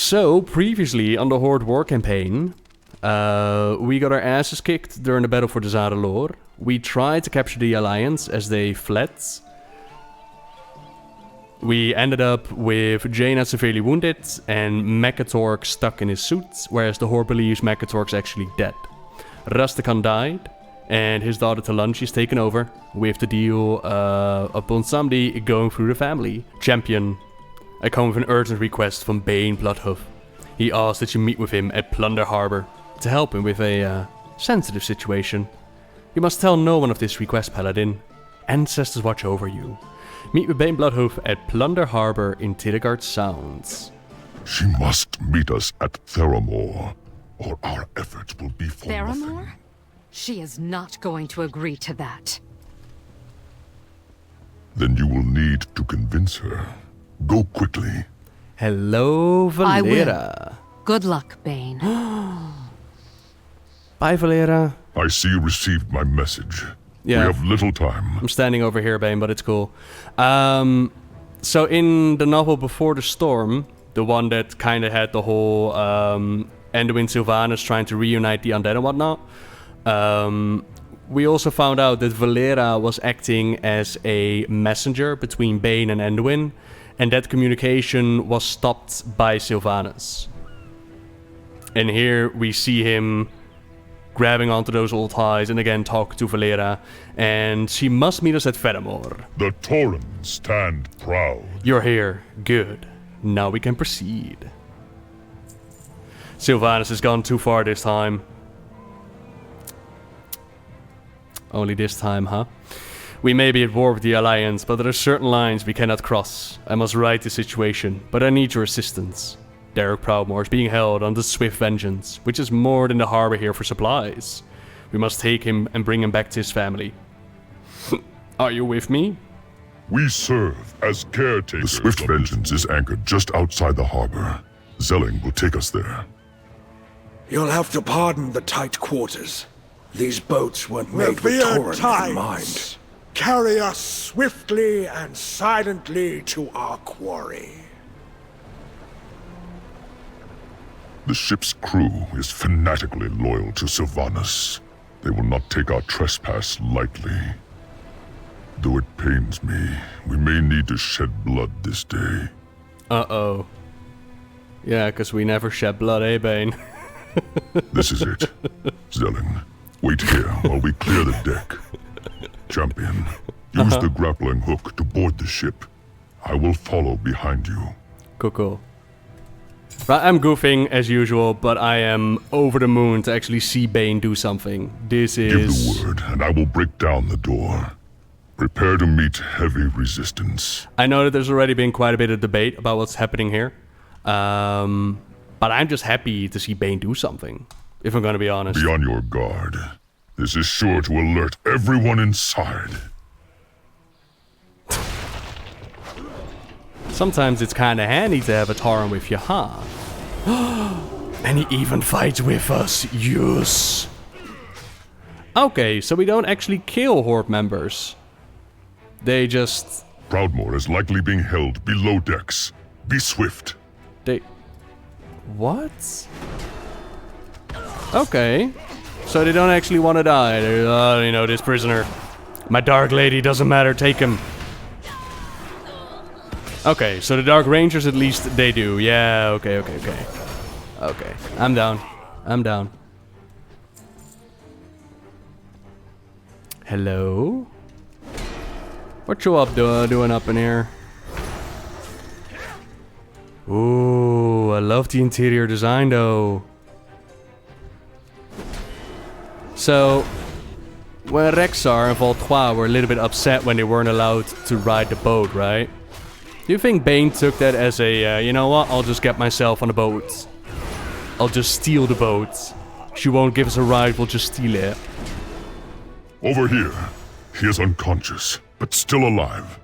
So, previously on the Horde War Campaign, we got our asses kicked during the battle for Dazar'Alor. We tried to capture the Alliance as they fled. We ended up with Jaina severely wounded and Mekatork stuck in his suit, whereas the Horde believes Mekatork's actually dead. Rastakhan died, and his daughter Talanchi is taken over, with the deal upon somebody going through the family. Champion, I come with an urgent request from Bane Bloodhoof. He asked that you meet with him at Plunder Harbor to help him with a sensitive situation. You must tell no one of this request, Paladin. Ancestors watch over you. Meet with Bane Bloodhoof at Plunder Harbor in Tidegard Sounds. She must meet us at Theramore, or our efforts will be for Theramore? nothing. She is not going to agree to that. Then you will need to convince her. Go quickly. Hello, Valera. I will. Good luck, Bane. Bye, Valera. I see you received my message. Yeah. We have little time. I'm standing over here, Bane, but it's cool. So in the novel Before the Storm, the one that kind of had the whole Anduin Sylvanas trying to reunite the undead and whatnot, we also found out that Valera was acting as a messenger between Bane and Anduin, and that communication was stopped by Sylvanas. And here we see him grabbing onto those old ties and again talk to Valera, and she must meet us at Theramore. The Tauren stand proud. You're here. Good. Now we can proceed. Sylvanas has gone too far this time. Only this time, huh? We may be at war with the Alliance, but there are certain lines we cannot cross. I must right the situation, but I need your assistance. Derek Proudmoore is being held under swift vengeance, which is more than the harbor here for supplies. We must take him and bring him back to his family. Are you with me? We serve as caretakers. The swift vengeance is anchored just outside the harbor. Zelling will take us there. You'll have to pardon the tight quarters. These boats weren't made with Revered Tauren in mind. tides, carry us swiftly and silently to our quarry. The ship's crew is fanatically loyal to Sylvanas. They will not take our trespass lightly. Though it pains me, we may need to shed blood this day. Uh-oh. Yeah, because we never shed blood, eh, Bane? This is it. Zelling, wait here while we clear the deck. Champion, use the grappling hook to board the ship. I will follow behind you. Cool. Right, I'm goofing as usual, but I am over the moon to actually see Bane do something. This is... Give the word, and I will break down the door. Prepare to meet heavy resistance. I know that there's already been quite a bit of debate about what's happening here. But I'm just happy to see Bane do something, if I'm gonna be honest. Be on your guard. This is sure to alert everyone inside. Sometimes it's kinda handy to have a Tauren with you, huh? And he even fights with us, yes! Okay, so we don't actually kill Horde members. They just... Proudmoore is likely being held below decks. Be swift. They... What? Okay. So they don't actually want to die. They're, you know, this prisoner. My Dark Lady doesn't matter, take him. Okay, so the Dark Rangers at least, they do. Yeah, okay. Okay, I'm down. Hello? What you up doing up in here? Ooh, I love the interior design though. So, when Rexar and Voltois were a little bit upset when they weren't allowed to ride the boat, right? Do you think Bane took that as a, you know what, I'll just get myself on the boat. I'll just steal the boat. She won't give us a ride, we'll just steal it. Over here. He is unconscious, but still alive.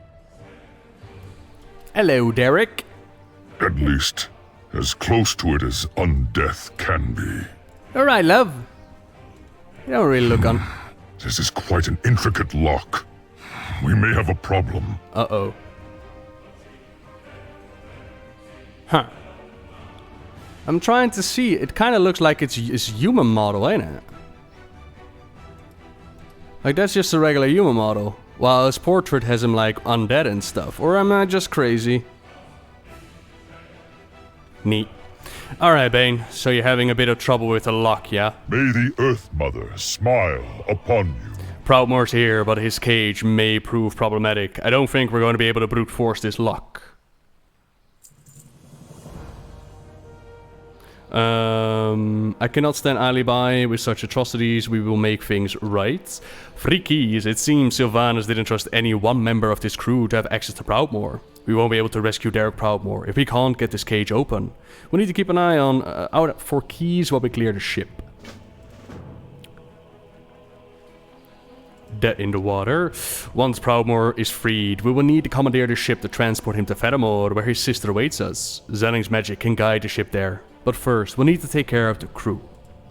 Hello, Derek. At least, as close to it as undeath can be. Alright, love. You don't really look on. This is quite an intricate lock. We may have a problem. Uh-oh. Huh. I'm trying to see. It kind of looks like it's human model, ain't it? Like, that's just a regular human model. While his portrait has him, like, undead and stuff. Or am I just crazy? Neat. Alright, Bane. So you're having a bit of trouble with the lock, yeah? May the Earth Mother smile upon you. Proudmoore's here, but his cage may prove problematic. I don't think we're going to be able to brute force this lock. I cannot stand idly by with such atrocities. We will make things right. Freakies, it seems Sylvanas didn't trust any one member of this crew to have access to Proudmoore. We won't be able to rescue Derek Proudmoore if we can't get this cage open. We need to keep an eye on out for keys while we clear the ship. Dead in the water. Once Proudmoore is freed, we will need to commandeer the ship to transport him to Fedamore, where his sister awaits us. Zenning's magic can guide the ship there. But first, we'll need to take care of the crew.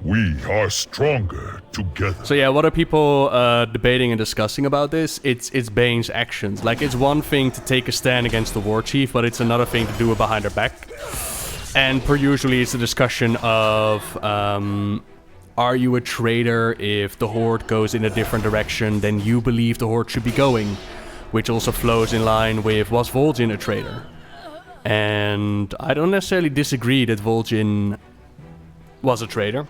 We are stronger together. So yeah, what are people debating and discussing about this? It's Bane's actions. Like, it's one thing to take a stand against the war chief, but it's another thing to do it behind her back. And per usually, it's a discussion of, are you a traitor if the Horde goes in a different direction than you believe the Horde should be going? Which also flows in line with, was Vol'jin a traitor? And I don't necessarily disagree that Vol'jin was a traitor.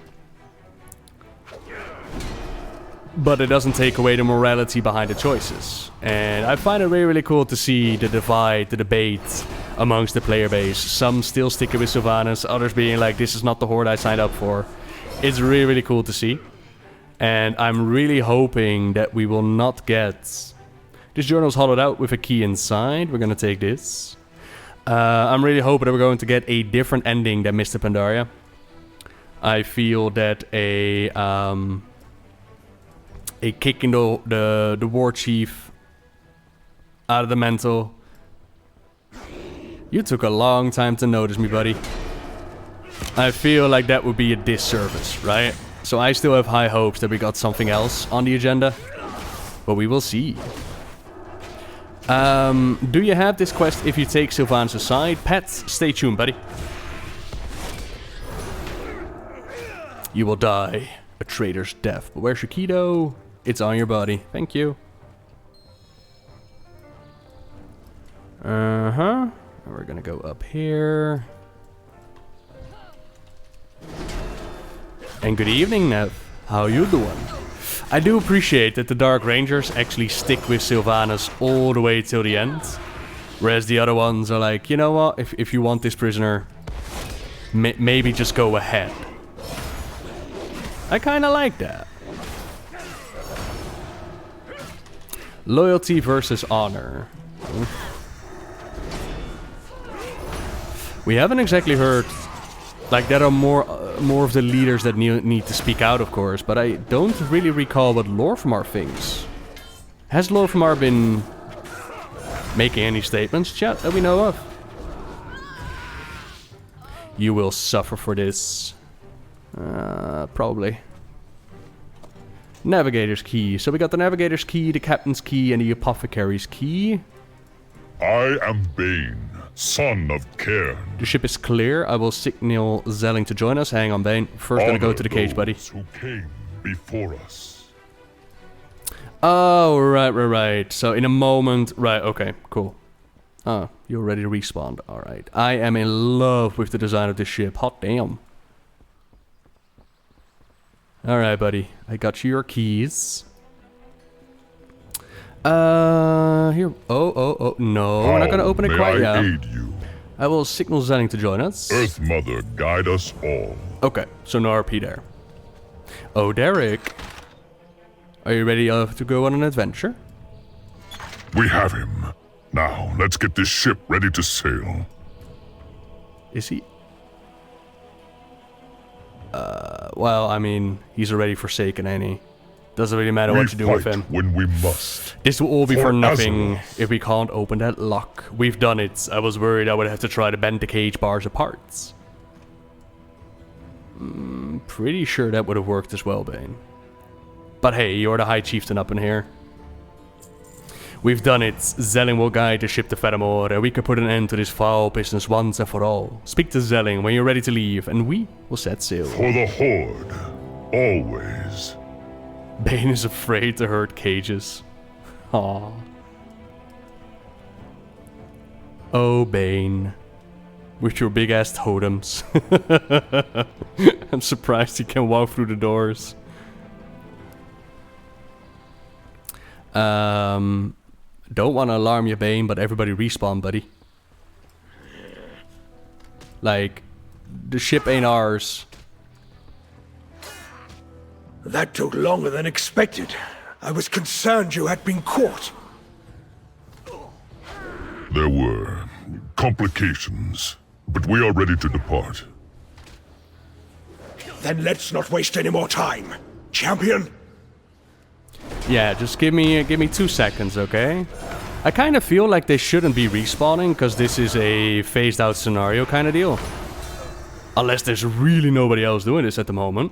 But it doesn't take away the morality behind the choices. And I find it really, really cool to see the divide, the debate amongst the player base. Some still sticking with Sylvanas, others being like, this is not the Horde I signed up for. It's really, really cool to see. And I'm really hoping that we will not get... This journal's hollowed out with a key inside. We're gonna take this. I'm really hoping that we're going to get a different ending than Mr. Pandaria. I feel that a kicking the war chief out of the mental. You took a long time to notice me, buddy. I feel like that would be a disservice, right? So I still have high hopes that we got something else on the agenda, but we will see. Do you have this quest if you take Sylvanas aside? Pets, stay tuned, buddy. You will die a traitor's death. But where's your key, though? It's on your body. Thank you. And we're gonna go up here. And good evening, Nev. How you doing? I do appreciate that the Dark Rangers actually stick with Sylvanas all the way till the end. Whereas the other ones are like, you know what, if you want this prisoner, maybe just go ahead. I kinda like that. Loyalty versus honor. We haven't exactly heard... Like, there are more of the leaders that need to speak out, of course, but I don't really recall what Lor'Famar thinks. Has Lor'Famar been making any statements, chat, that we know of? You will suffer for this. Probably. Navigator's key. So we got the Navigator's key, the Captain's key, and the Apothecary's key. I am Bane, son of Cairn. The ship is clear. I will signal Zelling to join us. Hang on, Bane. First, gonna go to the cage, buddy. Who came before us. Oh, right. So in a moment... Right, okay, cool. Oh, you're ready to respawn. Alright. I am in love with the design of this ship. Hot damn. Alright, buddy. I got you your keys. Here. Oh, no. We're not gonna open it quite yet. Aid you? I will signal Zenning to join us. Earth Mother, guide us all. Okay, so no RP there. Oh, Derek. Are you ready to go on an adventure? We have him. Now, let's get this ship ready to sail. Is he? Well, I mean, he's already forsaken, ain't he? Doesn't really matter what you do with him. When we must. This will all be for nothing Dazar'Alor. if we can't open that lock. We've done it. I was worried I would have to try to bend the cage bars apart. Pretty sure that would have worked as well, Bane. But hey, you're the High Chieftain up in here. We've done it. Zelling will guide the ship to Fedamore, and we can put an end to this foul business once and for all. Speak to Zelling when you're ready to leave, and we will set sail. For the Horde, always. Bane is afraid to hurt cages. Aww. Oh, Bane. With your big-ass totems. I'm surprised he can walk through the doors. Don't want to alarm you, Bane, but everybody respawn, buddy. Like, the ship ain't ours. That took longer than expected. I was concerned you had been caught. There were complications, but we are ready to depart. Then let's not waste any more time. Champion? Yeah, just give me 2 seconds, okay? I kind of feel like they shouldn't be respawning, because this is a phased out scenario kind of deal. Unless there's really nobody else doing this at the moment.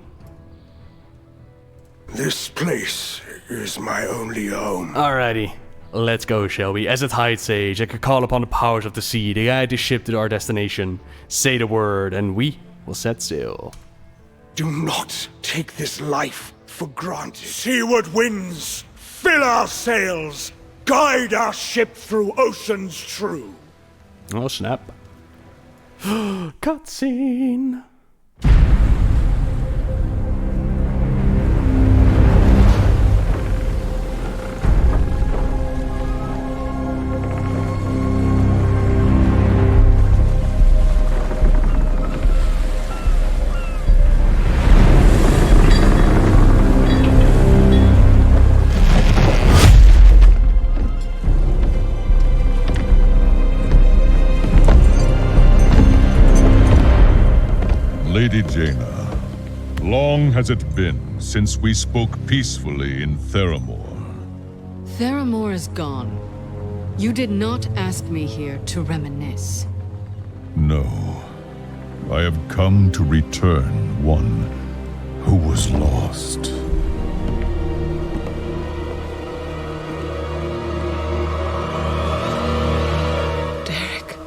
This place is my only home. Alrighty, let's go, shall we? As a Tide Sage, I could call upon the powers of the sea to guide the ship to our destination. Say the word, and we will set sail. Do not take this life for granted. Seaward winds, fill our sails, guide our ship through oceans true. Oh, snap. Cutscene. Lady Jaina, long has it been since we spoke peacefully in Theramore. Theramore is gone. You did not ask me here to reminisce. No, I have come to return one who was lost. Derek.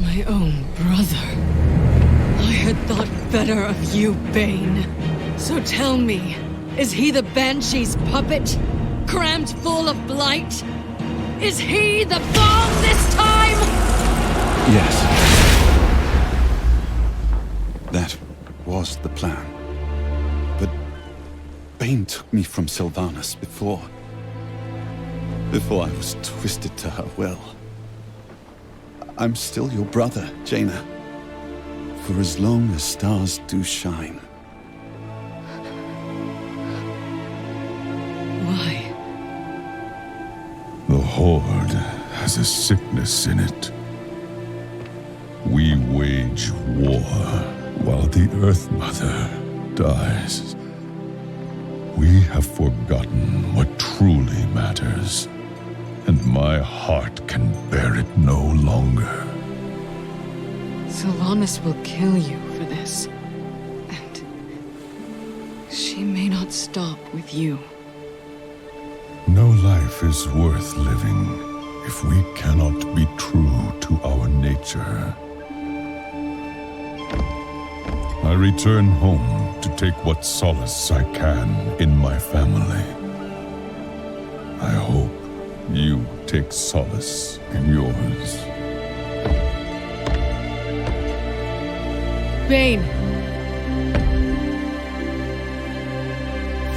My own brother. I had thought better of you, Bane. So tell me, is he the Banshee's puppet? Crammed full of blight? Is he the bomb this time? Yes. That was the plan. But Bane took me from Sylvanas before I was twisted to her will. I'm still your brother, Jaina. For as long as stars do shine. Why? The Horde has a sickness in it. We wage war while the Earth Mother dies. We have forgotten what truly matters, and my heart can bear it no longer. Sylvanas will kill you for this. And she may not stop with you. No life is worth living if we cannot be true to our nature. I return home to take what solace I can in my family. I hope you take solace in yours. Bane!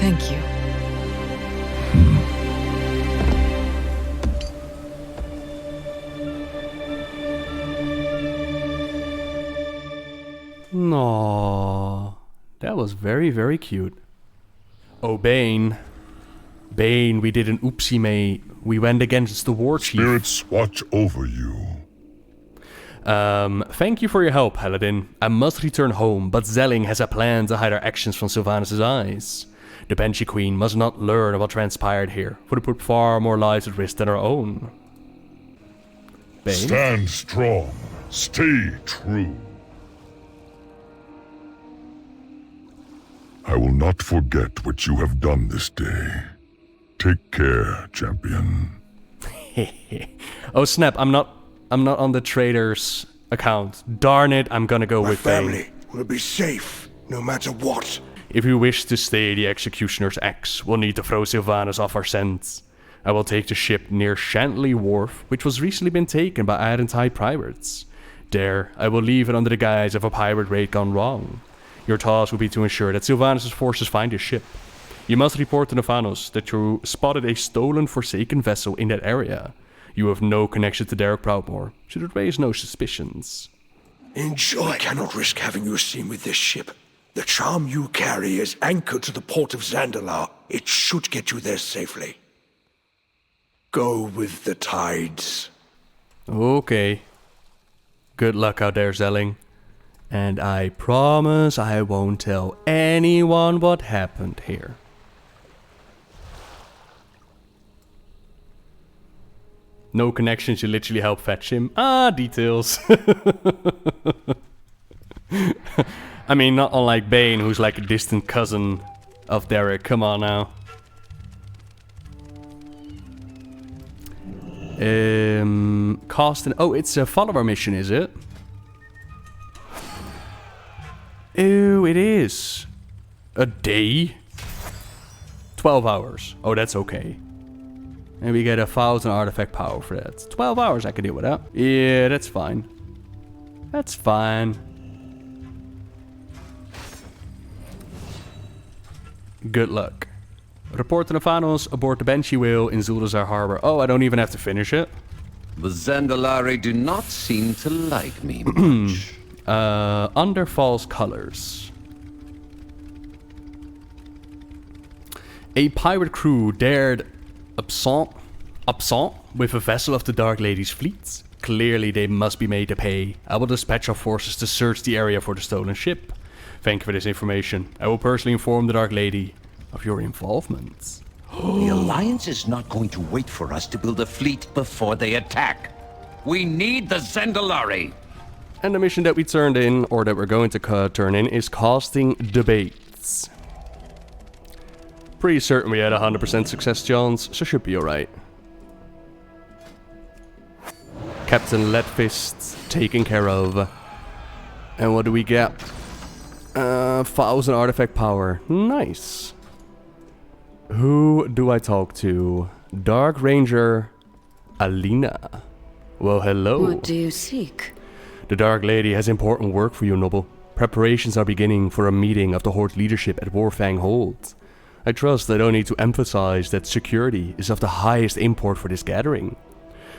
Thank you. Aww. That was very, very cute. Oh, Bane. Bane, we did an oopsie, mate. We went against the war chief. Spirits watch over you. Thank you for your help, Paladin. I must return home, but Zelling has a plan to hide our actions from Sylvanas' eyes. The Banshee Queen must not learn of what transpired here, for it put far more lives at risk than our own. Bane? Stand strong. Stay true. I will not forget what you have done this day. Take care, champion. Oh snap, I'm not on the trader's account. Darn it, I'm gonna go My with Bane. family will be safe, no matter what. If we wish to stay the Executioner's axe, we'll need to throw Sylvanas off our scent. I will take the ship near Shantley Wharf, which was recently been taken by Ironside pirates. There, I will leave it under the guise of a pirate raid gone wrong. Your task will be to ensure that Sylvanas' forces find his ship. You must report to Nophanos that you spotted a stolen Forsaken vessel in that area. You have no connection to Derek Proudmoore, should it raise no suspicions. Enjoy. I cannot risk having you seen with this ship. The charm you carry is anchored to the port of Zandalari. It should get you there safely. Go with the tides. Okay. Good luck out there, Zelling. And I promise I won't tell anyone what happened here. No connections, you literally help fetch him. Ah, details. I mean, not unlike Bane, who's like a distant cousin of Derek. Come on now. Cost and... Oh, it's a follower mission, is it? Oh, it is. A day? 12 hours. Oh, that's okay. And we get 1,000 artifact power for that. 12 hours, I can deal with that. Yeah, that's fine. That's fine. Good luck. Report to Nophanos aboard the Banshee whale in Zuldazar Harbor. Oh, I don't even have to finish it. The Zandalari do not seem to like me much. Under false colors. A pirate crew dared absent with a vessel of the Dark Lady's fleet. Clearly they must be made to pay. I will dispatch our forces to search the area for the stolen ship. Thank you for this information. I will personally inform the Dark Lady of your involvement. The Alliance is not going to wait for us to build a fleet before they attack. We need the Zandalari. And the mission that we turned in, or that we're going to turn in, is casting debates. Pretty certain we had 100% success chance, so should be alright. Captain Leadfist taken care of. And what do we get? 1,000 artifact power. Nice. Who do I talk to? Dark Ranger Alina. Well, hello. What do you seek? The Dark Lady has important work for you, Noble. Preparations are beginning for a meeting of the Horde leadership at Warfang Hold. I trust I don't need to emphasize that security is of the highest import for this gathering.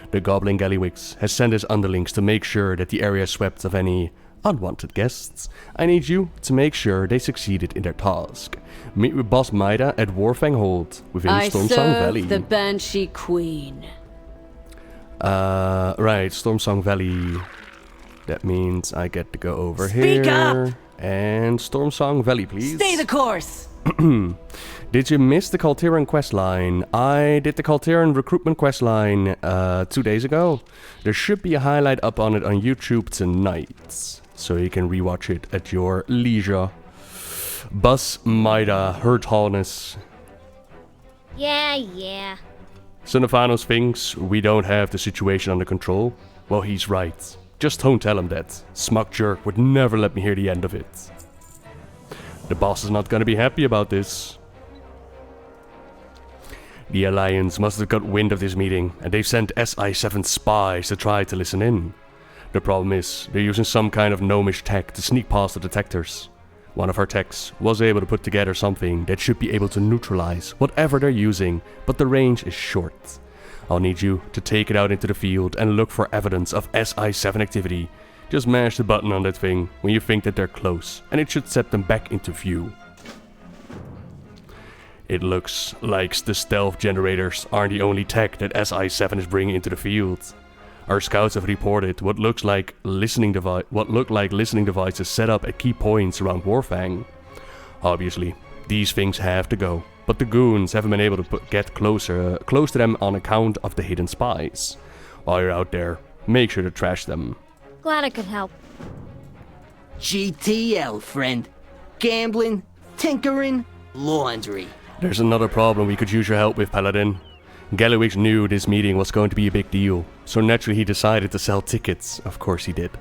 The Goblin Gallywix has sent his underlings to make sure that the area is swept of any unwanted guests. I need you to make sure they succeeded in their task. Meet with Boss Maida at Warfang Hold within Stormsong Valley. the Banshee Queen. Right, Stormsong Valley. That means I get to go over Speak here. up! And Stormsong Valley, please. Stay the course! Did you miss the Kalteran questline? I did the Kalteran recruitment questline 2 days ago. There should be a highlight up on it on YouTube tonight, so you can rewatch it at your leisure. Bus Maida, Her Tallness. Yeah. So Nophanos thinks we don't have the situation under control. Well, he's right. Just don't tell him that. Smug jerk would never let me hear the end of it. The boss is not gonna be happy about this. The Alliance must have got wind of this meeting, and they've sent SI-7 spies to try to listen in. The problem is, they're using some kind of gnomish tech to sneak past the detectors. One of our techs was able to put together something that should be able to neutralize whatever they're using, but the range is short. I'll need you to take it out into the field and look for evidence of SI-7 activity. Just mash the button on that thing when you think that they're close, and it should set them back into view. It looks like the stealth generators aren't the only tech that SI-7 is bringing into the field. Our scouts have reported what look like listening devices set up at key points around Warfang. Obviously, these things have to go, but the goons haven't been able to get close to them on account of the hidden spies. While you're out there, make sure to trash them. Glad I could help. GTL, friend. Gambling, tinkering, laundry. There's another problem we could use your help with, Paladin. Gallowix knew this meeting was going to be a big deal, so naturally he decided to sell tickets. Of course he did.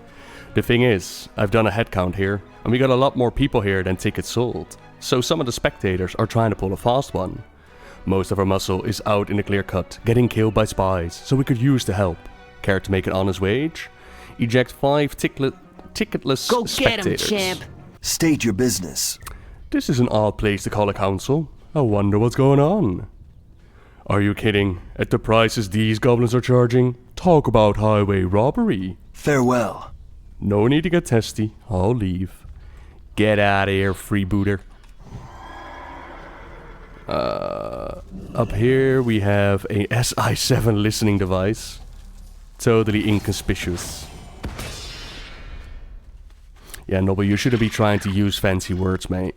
The thing is, I've done a headcount here, and we got a lot more people here than tickets sold. So some of the spectators are trying to pull a fast one. Most of our muscle is out in the clear cut, getting killed by spies, so we could use the help. Care to make an honest wage? Eject 5 ticketless Go spectators. get him, champ. State your business. This is an odd place to call a council. I wonder what's going on. Are you kidding? At the prices these goblins are charging? Talk about highway robbery. Farewell. No need to get testy. I'll leave. Get out of here, freebooter. Up here we have a SI7 listening device. Totally inconspicuous. Yeah, Noble, you shouldn't be trying to use fancy words, mate.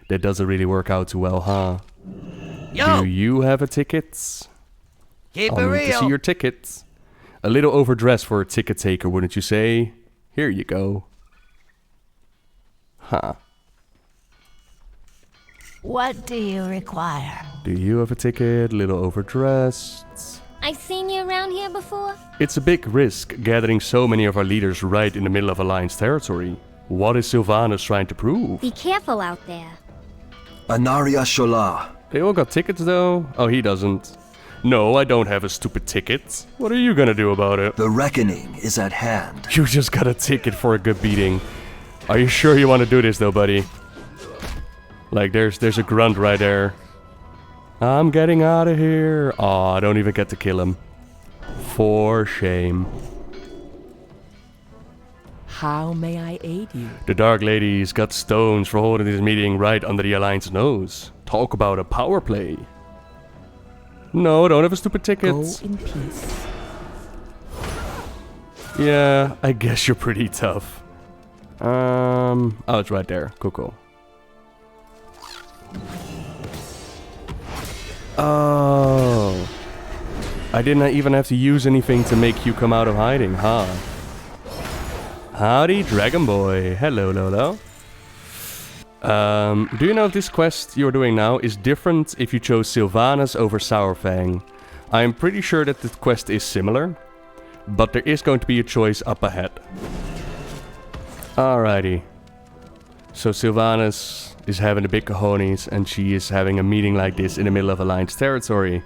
That doesn't really work out too well, huh? Yo! Do you have a ticket? Keep it I'll need to see real. your ticket. A little overdressed for a ticket taker, wouldn't you say? Here you go. Huh. What do you require? Do you have a ticket? Little overdressed. I've seen you around here before. It's a big risk gathering so many of our leaders right in the middle of Alliance territory. What is Sylvanas trying to prove? Be careful out there. Anaria Shola. They all got tickets though? Oh, he doesn't. No, I don't have a stupid ticket. What are you gonna do about it? The reckoning is at hand. You just got a ticket for a good beating. Are you sure you want to do this though, buddy? Like, there's a grunt right there. I'm getting out of here. Aw, I don't even get to kill him. For shame. How may I aid you? The Dark Lady's got stones for holding this meeting right under the Alliance nose. Talk about a power play. No, I don't have a stupid ticket. Go in peace. Yeah, I guess you're pretty tough. Oh, it's right there. Cool. Oh. I didn't even have to use anything to make you come out of hiding, huh? Howdy, Dragon Boy. Hello, Lolo. Do you know if this quest you're doing now is different if you chose Sylvanas over Sourfang? I am pretty sure that the quest is similar, but there is going to be a choice up ahead. Alrighty. So Sylvanas is having the big cojones and she is having a meeting like this in the middle of Alliance territory.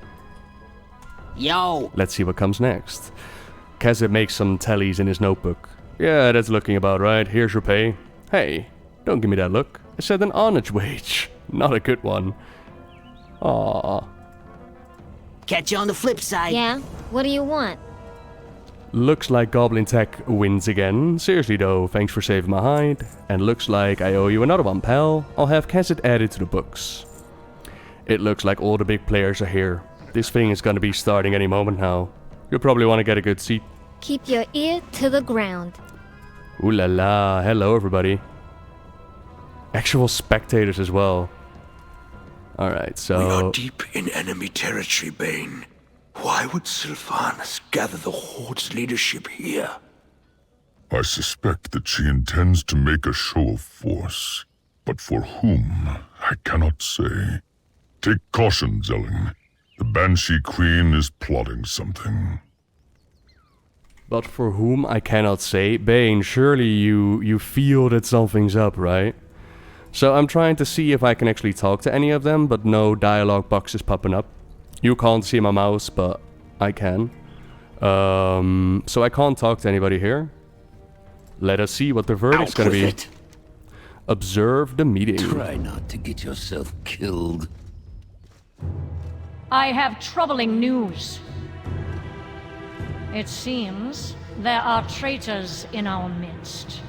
Yo! Let's see what comes next. Kazet makes some tallies in his notebook. Yeah, that's looking about right. Here's your pay. Hey, don't give me that look. I said an honest wage. Not a good one. Aww. Catch you on the flip side. Yeah? What do you want? Looks like Goblin Tech wins again. Seriously though, thanks for saving my hide. And looks like I owe you another one, pal. I'll have Kazet added to the books. It looks like all the big players are here. This thing is gonna be starting any moment now. You'll probably want to get a good seat. Keep your ear to the ground. Ooh la la, hello everybody. Actual spectators as well. Alright, so... We are deep in enemy territory, Bane. Why would Sylvanas gather the Horde's leadership here? I suspect that she intends to make a show of force. But for whom, I cannot say. Take caution, Zellin. The Banshee Queen is plotting something. But for whom I cannot say. Bane, surely you feel that something's up, right? So I'm trying to see if I can actually talk to any of them, but no dialogue box is popping up. You can't see my mouse, but I can. So I can't talk to anybody here. Let us see what the verdict's gonna be. Observe the meeting. Try not to get yourself killed. I have troubling news. It seems there are traitors in our midst.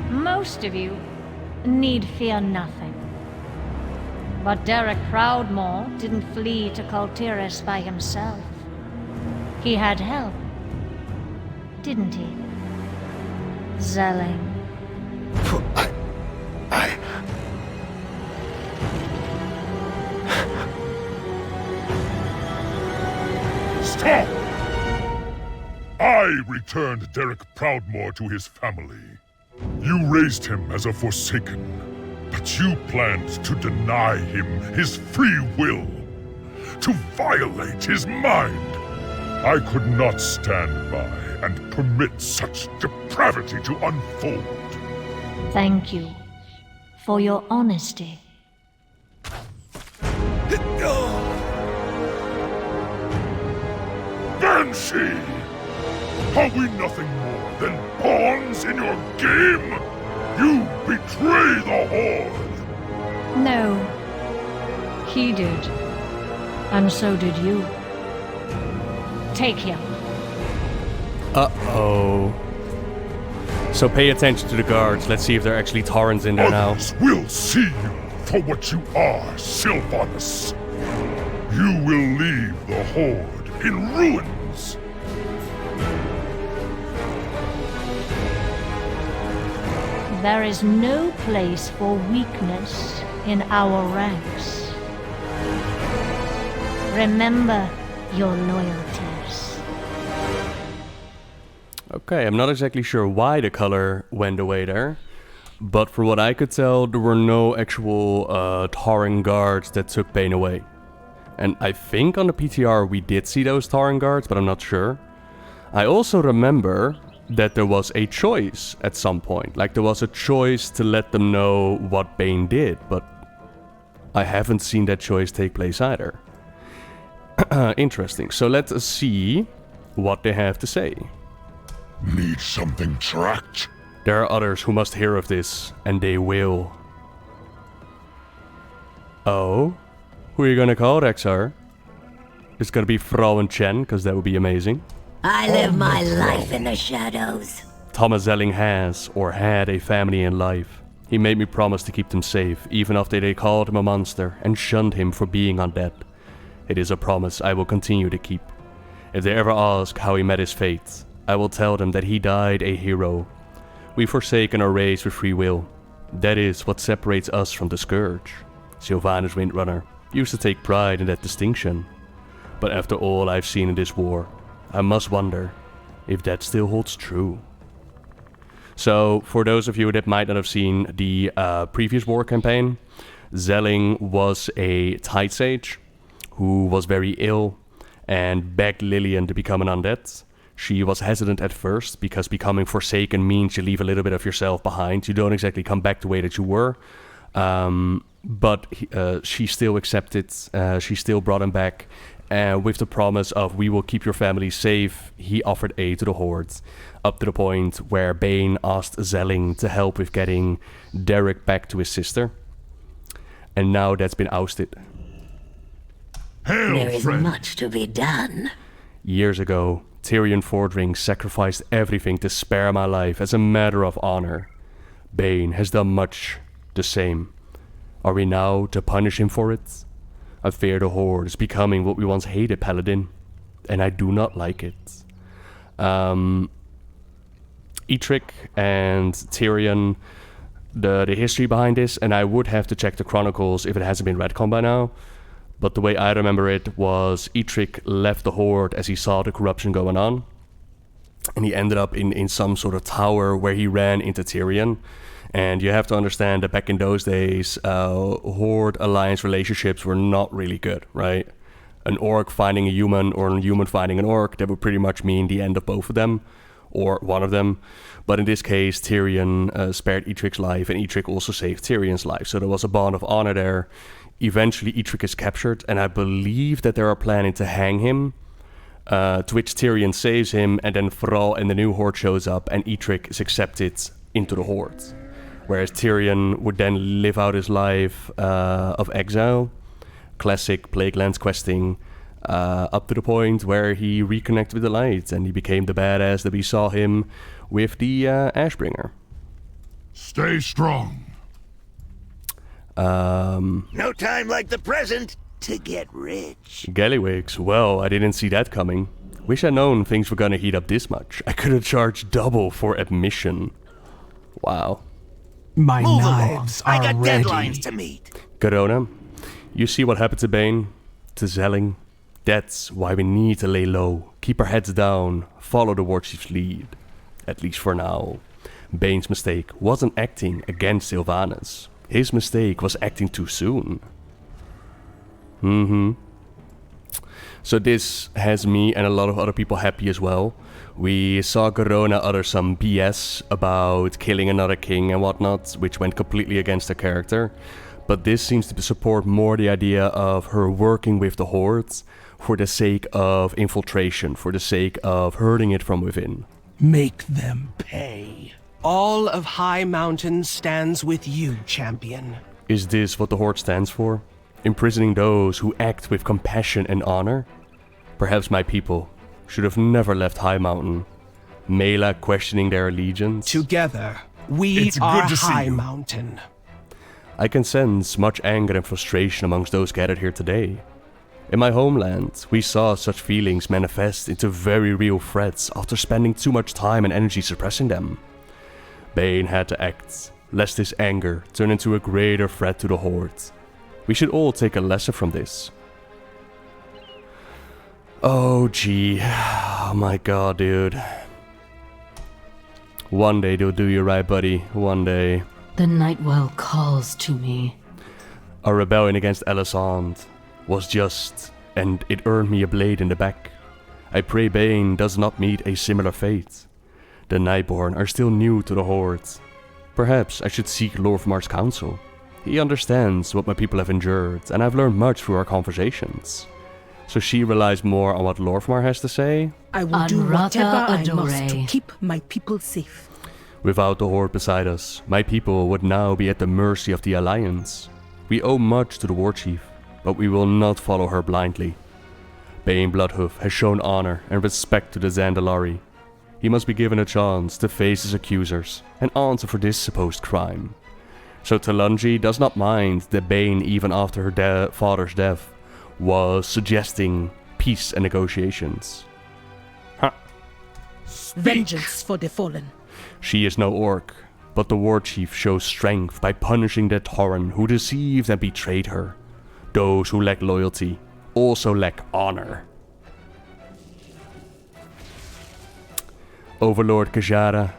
Most of you need fear nothing. But Derek Proudmoore didn't flee to Kultiris by himself. He had help, didn't he? Zelling. Stop! I returned Derek Proudmoore to his family. You raised him as a Forsaken. But you planned to deny him his free will, to violate his mind. I could not stand by and permit such depravity to unfold. Thank you for your honesty. Banshee! Are we nothing more than pawns in your game? You betray the Horde! No. He did. And so did you. Take him. Uh-oh. So pay attention to the guards. Let's see if there are actually Taurens in there now. Others will see you for what you are, Sylvanas. You will leave the Horde in ruins. There is no place for weakness in our ranks. Remember your loyalties. Okay, I'm not exactly sure why the color went away there, but for what I could tell, there were no actual Tauren guards that took Bane away. And I think on the PTR we did see those Tauren guards, but I'm not sure. I also remember that there was a choice at some point. Like there was a choice to let them know what Bane did, but I haven't seen that choice take place either. Interesting. So let us see what they have to say. Need something tracked? There are others who must hear of this, and they will. Oh? Who are you gonna call, Rexar? It's gonna be Frauen Chen, because that would be amazing. I live my life in the shadows. Thomas Zelling has, or had, a family in life. He made me promise to keep them safe, even after they called him a monster and shunned him for being undead. It is a promise I will continue to keep. If they ever ask how he met his fate, I will tell them that he died a hero. We forsaken our race with free will. That is what separates us from the Scourge. Sylvanas Windrunner used to take pride in that distinction. But after all I've seen in this war, I must wonder if that still holds true. So, for those of you that might not have seen the previous war campaign, Zelling was a Tide Sage who was very ill and begged Lillian to become an undead. She was hesitant at first because becoming Forsaken means you leave a little bit of yourself behind. You don't exactly come back the way that you were. But she still accepted. She still brought him back. With the promise of we will keep your family safe, he offered aid to the Horde. Up to the point where Bane asked Zelling to help with getting Derek back to his sister. And now that's been ousted. Hail, there is friend. much to be done. Years ago, Tyrion Fordring sacrificed everything to spare my life as a matter of honor. Bane has done much the same. Are we now to punish him for it? I fear the Horde is becoming what we once hated, Paladin, and I do not like it. Eitrigg and Tyrion, the history behind this, and I would have to check the chronicles if it hasn't been retconned by now, but the way I remember it was Eitrigg left the Horde as he saw the corruption going on, and he ended up in some sort of tower where he ran into Tyrion. And you have to understand that back in those days, Horde alliance relationships were not really good, right? An orc finding a human or a human finding an orc, that would pretty much mean the end of both of them, or one of them. But in this case, Tyrion spared Eitrigg's life, and Eitrigg also saved Tyrion's life. So there was a bond of honor there. Eventually, Eitrigg is captured, and I believe that they are planning to hang him, to which Tyrion saves him, and then Thrall and the new Horde shows up, and Eitrigg is accepted into the Horde. Whereas Tyrion would then live out his life of exile, classic Plaguelands questing, up to the point where he reconnected with the light and he became the badass that we saw him with the Ashbringer. Stay strong. No time like the present to get rich. Gallywigs, well, I didn't see that coming. Wish I'd known things were gonna heat up this much. I could have charged double for admission. Wow. My Move knives along. are I got ready. deadlines to meet. Corona, you see what happened to Bane, to Zelling? That's why we need to lay low, keep our heads down, follow the Warchief's lead. At least for now. Bane's mistake wasn't acting against Sylvanas. His mistake was acting too soon. So this has me and a lot of other people happy as well. We saw Garona utter some BS about killing another king and whatnot, which went completely against her character. But this seems to support more the idea of her working with the Horde for the sake of infiltration, for the sake of hurting it from within. Make them pay. All of High Mountain stands with you, champion. Is this what the Horde stands for? Imprisoning those who act with compassion and honor? Perhaps my people should have never left High Mountain. Mela questioning their allegiance. Together, we are High Mountain. I can sense much anger and frustration amongst those gathered here today. In my homeland, we saw such feelings manifest into very real threats after spending too much time and energy suppressing them. Bane had to act, lest his anger turn into a greater threat to the Horde. We should all take a lesson from this. Oh gee, oh my god, dude. One day they'll do you right, buddy, one day. The Nightwell calls to me. Our rebellion against Elisand was just, and it earned me a blade in the back. I pray Bane does not meet a similar fate. The Nightborn are still new to the Horde. Perhaps I should seek Lorthmar's counsel. He understands what my people have endured, and I've learned much through our conversations. So she relies more on what Lorthmar has to say? I will do whatever I must to keep my people safe. Without the Horde beside us, my people would now be at the mercy of the Alliance. We owe much to the War Chief, but we will not follow her blindly. Bane Bloodhoof has shown honor and respect to the Zandalari. He must be given a chance to face his accusers and answer for this supposed crime. So Talungi does not mind that Bane, even after her father's death, was suggesting peace and negotiations. Huh. Vengeance for the fallen. She is no orc, but the War Chief shows strength by punishing the Tauren who deceived and betrayed her. Those who lack loyalty also lack honor. Overlord Kajara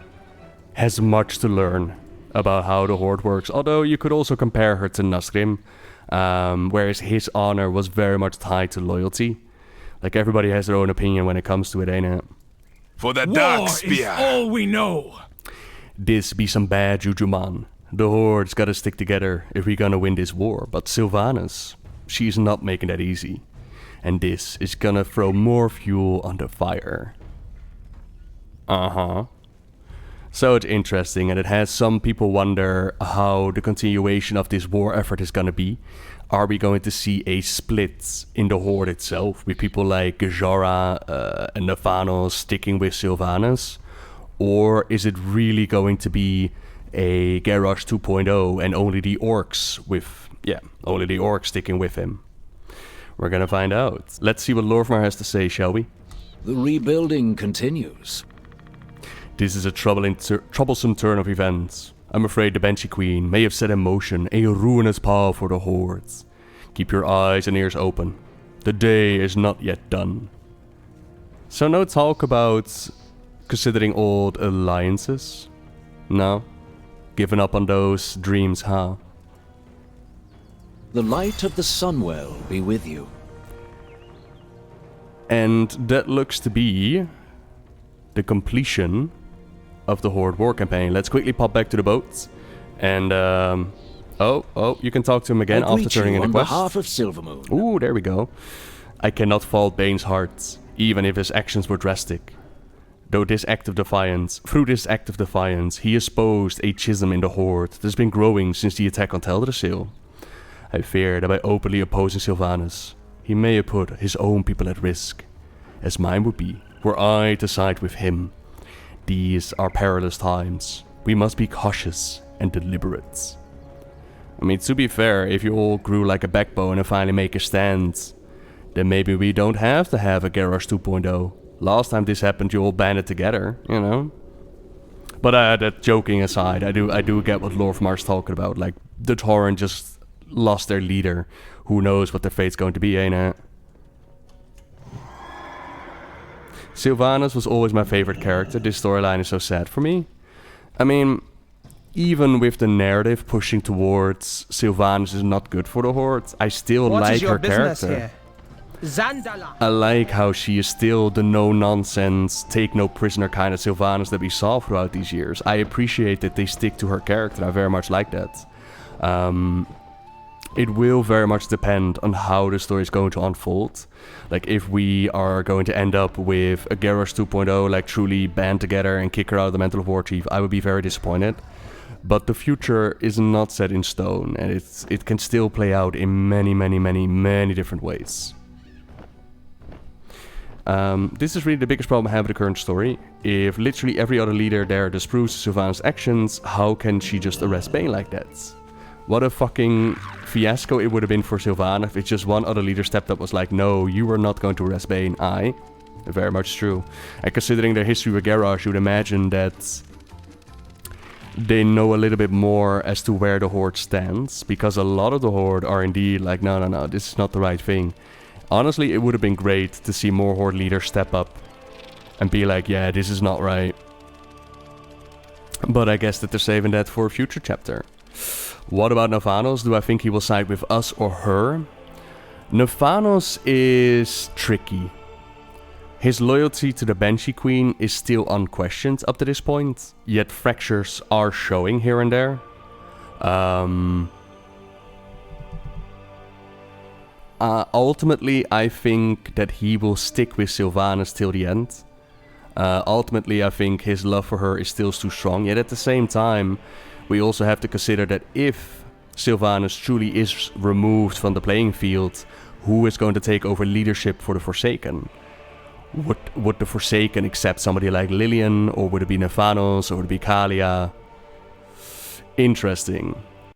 has much to learn about how the Horde works, although you could also compare her to Nasrim, whereas his honor was very much tied to loyalty. Like, everybody has their own opinion when it comes to it, ain't it? For the Dark Spear! Is all we know! This be some bad juju, man. The Horde's gotta stick together if we gonna win this war, but Sylvanas, she's not making that easy. And this is gonna throw more fuel on the fire. So it's interesting, and it has some people wonder how the continuation of this war effort is gonna be. Are we going to see a split in the Horde itself, with people like Gejora and Navanos sticking with Sylvanas? Or is it really going to be a Garrosh 2.0 and only the orcs only the orcs sticking with him? We're gonna find out. Let's see what Lorthmar has to say, shall we? The rebuilding continues. This is a troublesome turn of events. I'm afraid the Banshee Queen may have set in motion a ruinous power for the Hordes. Keep your eyes and ears open. The day is not yet done. So no talk about considering old alliances? No? Given up on those dreams, huh? The light of the Sunwell be with you. And that looks to be the completion of the Horde War Campaign. Let's quickly pop back to the boats. And, you can talk to him again after turning in a quest. On behalf of Silvermoon. Ooh, there we go. I cannot fault Bane's heart, even if his actions were drastic. Through this act of defiance, he exposed a schism in the Horde that has been growing since the attack on Teldrassil. I fear that by openly opposing Sylvanas, he may have put his own people at risk, as mine would be, were I to side with him. These are perilous times. We must be cautious and deliberate. I mean, to be fair, if you all grew like a backbone and finally make a stand, then maybe we don't have to have a Garrosh 2.0. Last time this happened, you all banded together, you know? But that joking aside, I do get what Lorthmar's talking about. Like, the Tauren just lost their leader. Who knows what their fate's going to be, ain't it? Sylvanas was always my favorite character. This storyline is so sad for me. I mean, even with the narrative pushing towards Sylvanas is not good for the Horde, I still like her character. Here? Zandalari. I like how she is still the no-nonsense, take-no-prisoner kind of Sylvanas that we saw throughout these years. I appreciate that they stick to her character. I very much like that. It will very much depend on how the story is going to unfold. Like, if we are going to end up with a Garrosh 2.0, like, truly band together and kick her out of the Mantle of War Chief, I would be very disappointed. But the future is not set in stone, and it can still play out in many different ways. This is really the biggest problem I have with the current story. If literally every other leader there disapproves Sylvanas' actions, how can she just arrest Bane like that? What a fucking fiasco it would have been for Sylvanas if just one other leader stepped up and was like, no, you are not going to arrest Bane. Very much true. And considering their history with Garrosh, you would imagine that they know a little bit more as to where the Horde stands, because a lot of the Horde are indeed like, no, this is not the right thing. Honestly, it would have been great to see more Horde leaders step up and be like, yeah, this is not right. But I guess that they're saving that for a future chapter. What about Navanos? Do I think he will side with us or her? Navanos is tricky. His loyalty to the Banshee Queen is still unquestioned up to this point, yet fractures are showing here and there. Ultimately, I think that he will stick with Sylvanas till the end. Ultimately, I think his love for her is still too strong, yet at the same time, we also have to consider that if Sylvanas truly is removed from the playing field, who is going to take over leadership for the Forsaken? Would the Forsaken accept somebody like Lillian, or would it be Navanos, or would it be Kalia? Interesting.